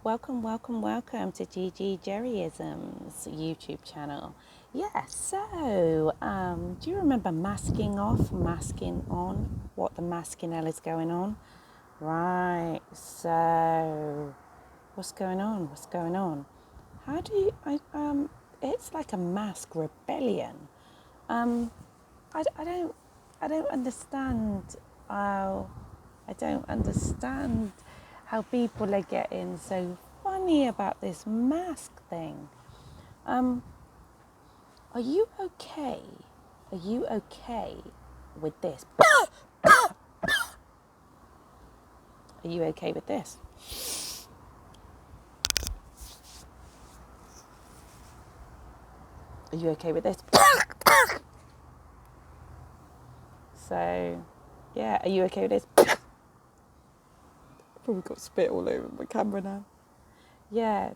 welcome to Gigi Jerryism's YouTube channel. Do you remember masking off, masking on? What the masking hell is going on? Right, so what's going on? How do it's like a mask rebellion. Um, I don't understand how, I don't understand how people are getting so funny about this mask thing. Are you okay? Are you okay with this? Are you okay with this? Are you okay with this? So, yeah, are you okay with this? Probably got spit all over my camera now. Yeah.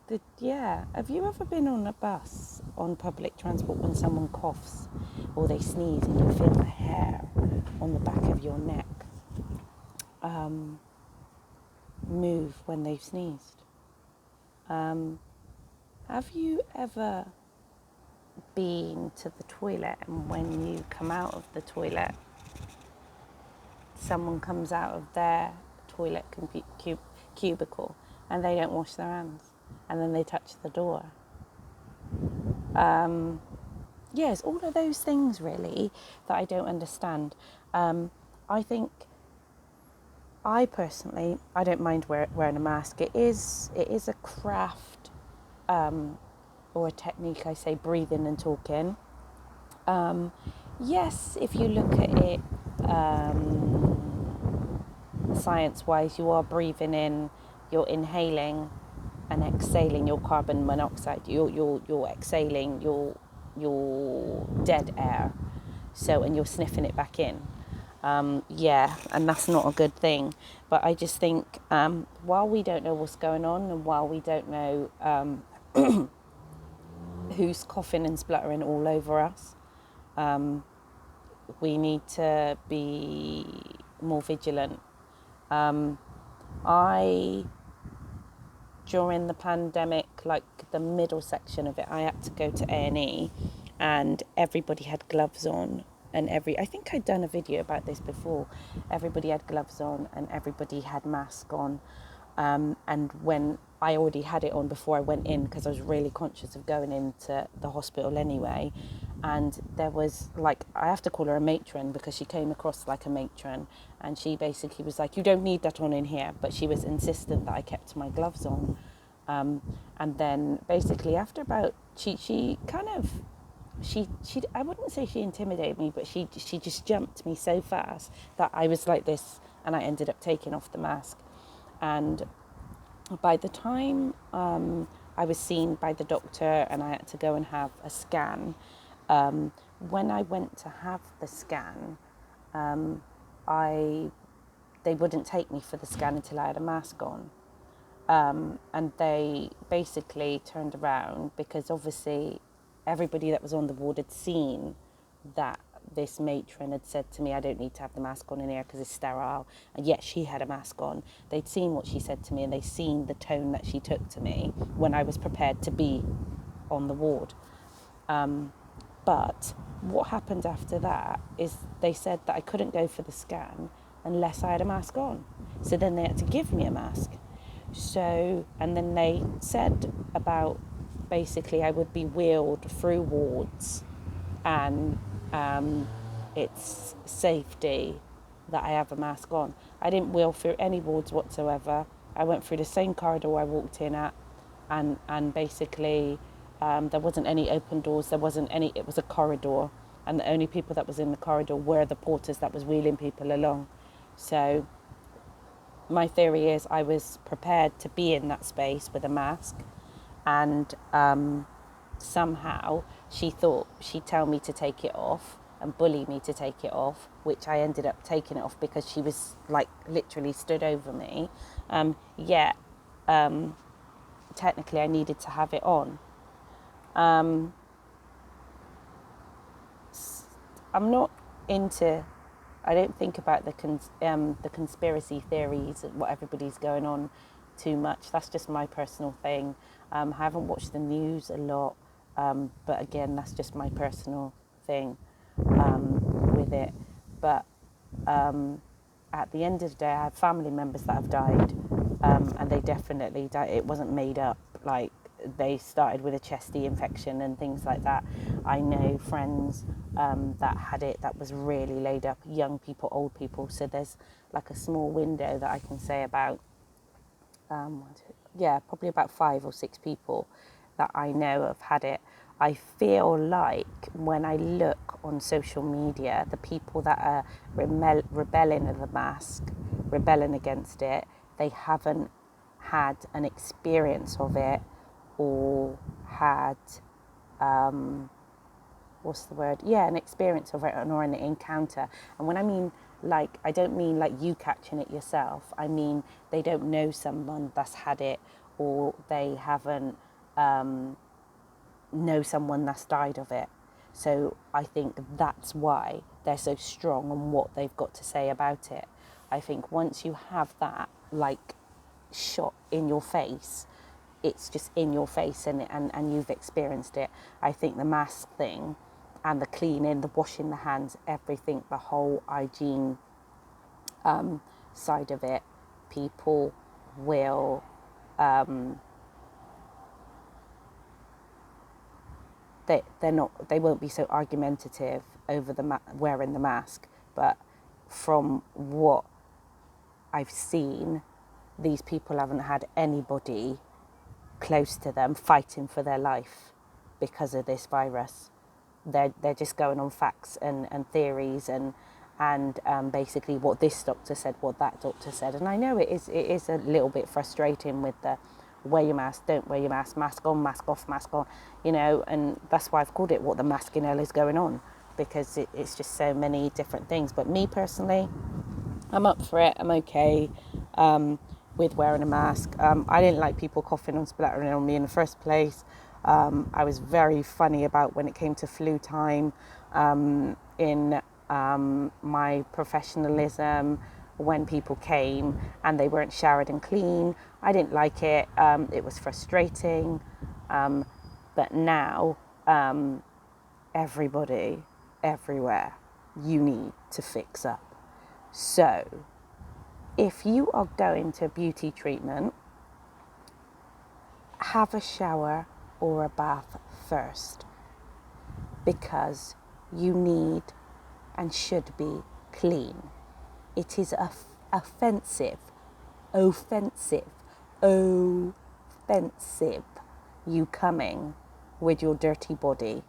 Have you ever been on a bus, on public transport, when someone coughs or they sneeze and you feel the hair on the back of your neck move when they've sneezed? Have you ever been to the toilet and when you come out of the toilet, someone comes out of their toilet cubicle and they don't wash their hands and then they touch the door? Yes, all of those things really that I don't understand. I think I personally, I don't mind wearing a mask. It is a craft or a technique, I say, breathing and talking. Yes, if you look at it science-wise, you are breathing in, you're inhaling and exhaling your carbon monoxide. You're exhaling your dead air. So, and you're sniffing it back in. And that's not a good thing. But I just think while we don't know what's going on and while we don't know who's coughing and spluttering all over us, we need to be more vigilant. During the pandemic, like the middle section of it, I had to go to A&E and everybody had gloves on and I think I'd done a video about this before. Everybody had gloves on and everybody had mask on. And when I already had it on before I went in, because I was really conscious of going into the hospital anyway. And there was I have to call her a matron because she came across like a matron. And she basically was like, you don't need that on in here. But she was insistent that I kept my gloves on. And then basically after about, she I wouldn't say she intimidated me, but she just jumped me so fast that I was like this and I ended up taking off the mask. And by the time I was seen by the doctor and I had to go and have a scan, when I went to have the scan, they wouldn't take me for the scan until I had a mask on. And they basically turned around because obviously everybody that was on the ward had seen that this matron had said to me, I don't need to have the mask on in here because it's sterile. And yet she had a mask on. They'd seen what she said to me and they'd seen the tone that she took to me when I was prepared to be on the ward. But what happened after that is they said that I couldn't go for the scan unless I had a mask on. So then they had to give me a mask. So, and then they said about basically I would be wheeled through wards and it's safety that I have a mask on. I didn't wheel through any wards whatsoever. I went through the same corridor I walked in at and basically there wasn't any open doors, it was a corridor and the only people that was in the corridor were the porters that was wheeling people along. So my theory is I was prepared to be in that space with a mask and somehow she thought she'd tell me to take it off and bully me to take it off, which I ended up taking it off because she was literally stood over me. Yet technically I needed to have it on. I'm not into, I don't think about the conspiracy theories and what everybody's going on too much. That's just my personal thing. I haven't watched the news a lot, but again, that's just my personal thing with it. But at the end of the day, I have family members that have died, and they definitely died. It wasn't made up. Like, they started with a chesty infection and things like that. I know friends that had it that was really laid up, young people, old people. So there's like a small window that I can say about, probably about 5 or 6 people that I know have had it. I feel like when I look on social media, the people that are rebelling at the mask, rebelling against it, they haven't had an experience of it or had, an experience of it or an encounter. And when I mean, like, I don't mean like you catching it yourself. I mean, they don't know someone that's had it, or they haven't know someone that's died of it. So I think that's why they're so strong on what they've got to say about it. I think once you have that, like, shot in your face, it's just in your face, and you've experienced it. I think the mask thing and the cleaning, the washing the hands, everything, the whole hygiene side of it, people will they won't be so argumentative over wearing the mask. But from what I've seen, these people haven't had anybody close to them fighting for their life because of this virus. They're just going on facts and theories and basically what this doctor said, what that doctor said. And I know it is a little bit frustrating with the wear your mask, don't wear your mask, mask on, mask off, mask on, and that's why I've called it what the masking hell is going on, because it's just so many different things. But me personally, I'm up for it. I'm okay with wearing a mask. I didn't like people coughing and splattering on me in the first place. I was very funny about when it came to flu time in my professionalism, when people came and they weren't showered and clean. I didn't like it. It was frustrating. But now, everybody, everywhere, you need to fix up. So, if you are going to a beauty treatment, have a shower or a bath first, because you need and should be clean. It is offensive, you coming with your dirty body.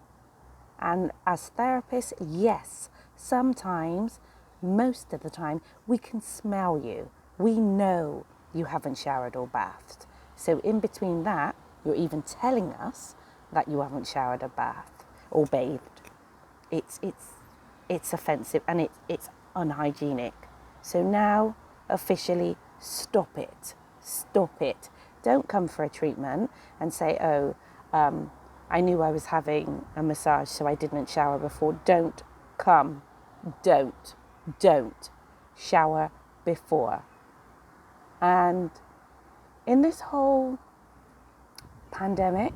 And as therapists, yes, sometimes, most of the time, we can smell you. We know you haven't showered or bathed. So in between that, you're even telling us that you haven't showered or bathed or bathed. It's offensive, and it's unhygienic. So now, officially, stop it. Stop it. Don't come for a treatment and say, I knew I was having a massage, so I didn't shower before. Don't come. Don't shower before. And in this whole pandemic,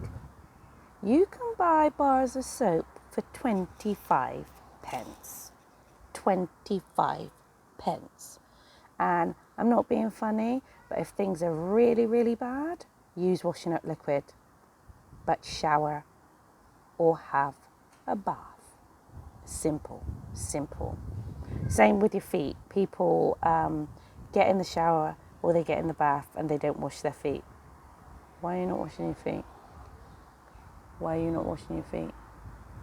you can buy bars of soap for 25 pence. 25 pence. And I'm not being funny, but if things are really, really bad, use washing up liquid. But shower or have a bath. Simple. Same with your feet. People get in the shower or they get in the bath and they don't wash their feet. Why are you not washing your feet? Why are you not washing your feet?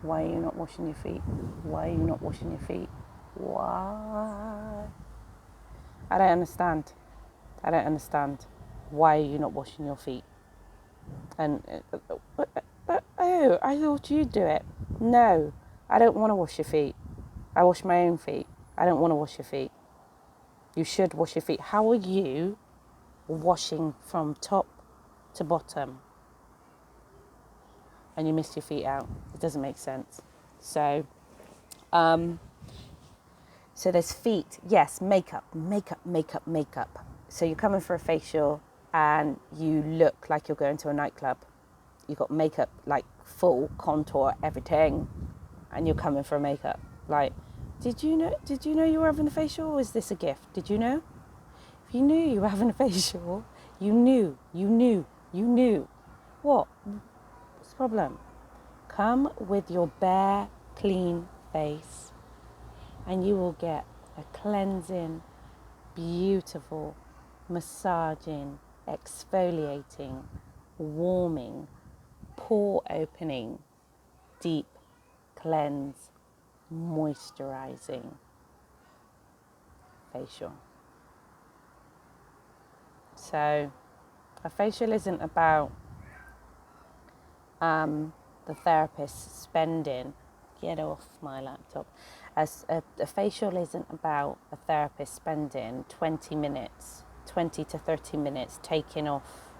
Why are you not washing your feet? Why are you not washing your feet? Why? I don't understand. Why are you not washing your feet? And I thought you'd do it. No, I don't want to wash your feet. I wash my own feet. I don't want to wash your feet. You should wash your feet. How are you washing from top to bottom and you missed your feet out? It doesn't make sense. So there's feet. Yes, makeup. So you're coming for a facial, and you look like you're going to a nightclub. You got makeup, like full contour, everything, and you're coming for a makeup. Like, did you know you were having a facial, or is this a gift? Did you know? If you knew you were having a facial, you knew. What? What's the problem? Come with your bare, clean face, and you will get a cleansing, beautiful, massaging, exfoliating, warming, pore opening, deep cleanse, moisturizing facial. So a facial isn't about the therapist spending, get off my laptop. A facial isn't about a therapist spending 20 to 30 minutes taking off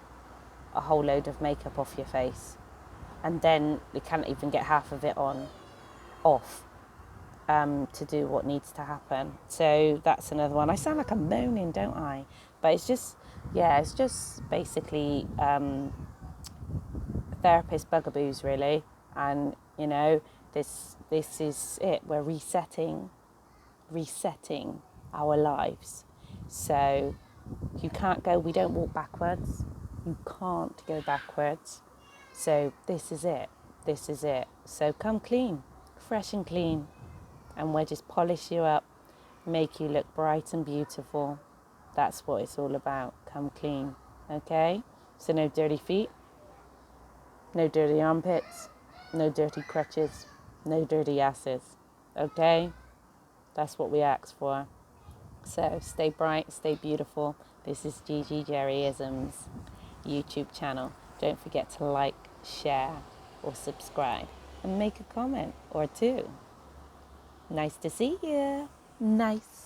a whole load of makeup off your face, and then you can't even get half of it off to do what needs to happen. So that's another one. I sound like I'm moaning, don't I? But it's just basically therapist bugaboos, really. And this is it. We're resetting our lives. So we don't walk backwards. You can't go backwards. So this is it. So come clean, fresh and clean, and we'll just polish you up, make you look bright and beautiful. That's what it's all about. Come clean, okay? So no dirty feet, no dirty armpits, no dirty crutches, no dirty asses, okay? That's what we ask for. So stay bright, stay beautiful. This is Gigi Jerryism's YouTube channel. Don't forget to like, share, or subscribe, and make a comment or two. Nice to see you. Nice.